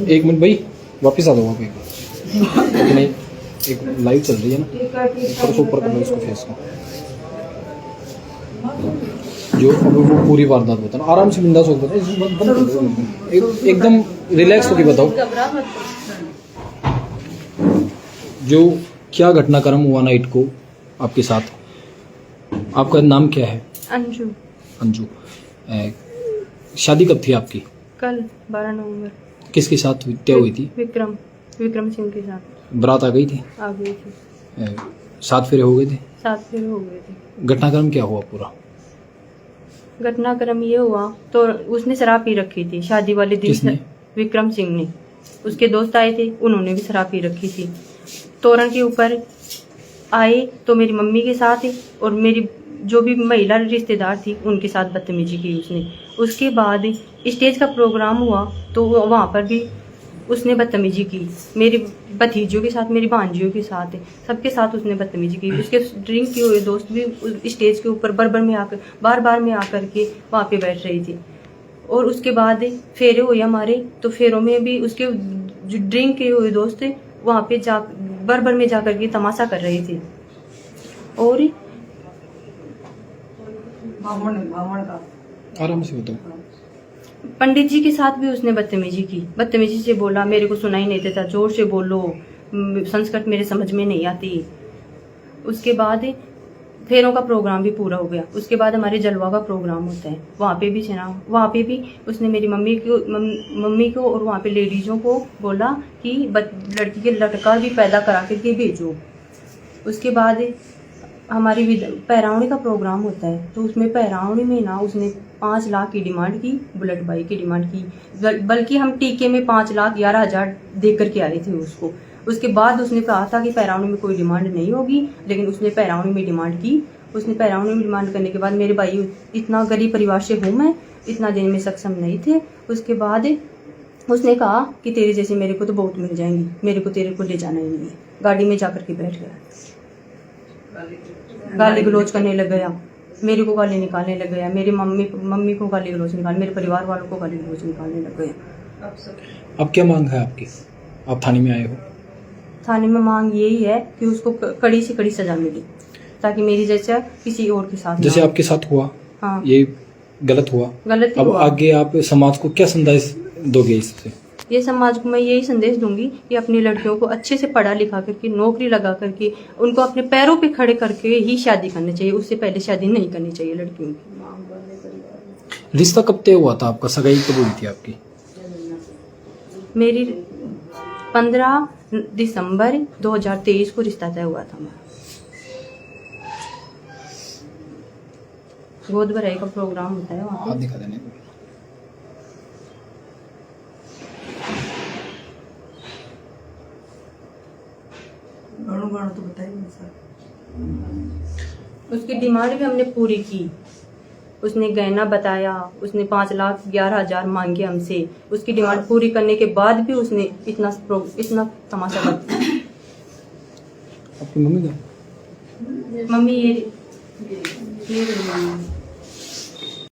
एक मिनट भाई, वापस आ दो वहाँ पे। नहीं, एक लाइव चल रही है ना, ऊपर से ऊपर करना इसको फेस को। जो अब वो पूरी वारदात बताना, आराम से बिंदास होकर एकदम रिलैक्स होकर बताओ। जो क्या घटनाक्रम हुआ नाइट को आपके साथ? आपका नाम क्या है? अंजू। अंजू। शादी कब थी आपकी? कल 12 नवंबर। किसके साथ तय हुई थी? विक्रम सिंह के साथ। बारात आ गई थी? आ गई थी। 7 फेरे हो गए थे? 7 फेरे हो गए थे। घटनाक्रम क्या हुआ पूरा? घटनाक्रम ये हुआ तो उसने शराब पी रखी थी शादी वाले दिन। किसने? विक्रम सिंह ने। उसके दोस्त आए थे, उन्होंने भी शराब पी रखी थी। तोरण के ऊपर आए तो मेरी मम्मी के साथ और मेरी जो भी महिला रिश्तेदार थी उनके साथ बदतमीजी की उसने। उसके बाद स्टेज का प्रोग्राम हुआ तो वहाँ पर भी उसने बदतमीजी की। मेरी भतीजियों के साथ, मेरी भांजियों के साथ, सबके साथ उसने बदतमीजी की। उसके ड्रिंक किए हुए दोस्त भी स्टेज के ऊपर बार बार में आकर के वहाँ पे बैठ रही थी। और उसके बाद फेरे हुए हमारे, तो फेरों में भी उसके जो ड्रिंक किए हुए दोस्त वहाँ पे बार में जाकर के तमाशा कर रहे थे। और आराम से बताओ। पंडित जी के साथ भी उसने बदतमीजी की। बदतमीजी से बोला, मेरे को सुनाई नहीं देता, जोर से बोलो, संस्कृत मेरे समझ में नहीं आती। उसके बाद फेरों का प्रोग्राम भी पूरा हो गया। उसके बाद हमारे जलवा का प्रोग्राम होता है, वहाँ पे भी उसने मेरी मम्मी को और वहाँ पे लेडीजों को बोला कि लड़की के लड़का भी पैदा करा करके भेजो। उसके बाद हमारी पैरावणी का प्रोग्राम होता है, तो उसमें पैरावणी में ना उसने 5 लाख की डिमांड की, बुलेट बाइक की डिमांड की। बल्कि हम टीके में 5,11,000 दे करके आए थे उसको। उसके बाद उसने कहा था कि पैरावणी में कोई डिमांड नहीं होगी, लेकिन उसने पैरावणी में डिमांड की। उसने पैरावणी में डिमांड करने के बाद मेरे भाई, इतना गरीब परिवार से हूँ मैं, इतना देने में सक्षम नहीं थे। उसके बाद उसने कहा कि तेरे जैसे मेरे को तो बहुत मिल जाएंगी, मेरे को तेरे को ले जाना ही नहीं है। गाड़ी में जाकर के बैठ गया, गाली गलौज करने लग गया, मेरे को गाली निकालने लग गया, मेरी मम्मी को गाली गलौज मेरे परिवार वालों को गाली गलौज निकालने लग गया। अब क्या मांग है आपकी? आप थाने में आए हो? थाने में मांग यही है कि उसको कड़ी से कड़ी सजा मिले, ताकि मेरी जैसा किसी और के साथ, जैसे आपके साथ हुआ। हाँ, ये गलत हुआ। अब हुआ। आगे आप समाज को क्या संदेश दोगे इससे? ये समाज को मैं यही संदेश दूंगी कि अपनी लड़कियों को अच्छे से पढ़ा लिखा करके, नौकरी लगा करके, उनको अपने पैरों पे खड़े करके ही शादी करनी चाहिए। उससे पहले शादी नहीं करनी चाहिए लड़कियों की। रिश्ता कब तय हुआ था आपका? सगाई कब हुई थी आपकी? मेरी 15 दिसंबर 2023 को रिश्ता तय हुआ था हमारा। गोद भराई का प्रोग्राम होता है वहाँ पे। दिखा देने। तो बताइए सर। उसकी डिमांड भी हमने पूरी की। उसने गहना बताया, उसने 5,11,000 मांगे हमसे। उसकी डिमांड पूरी करने के बाद भी उसने इतना तमाशा कर दिया। आपकी मम्मी का? मम्मी ये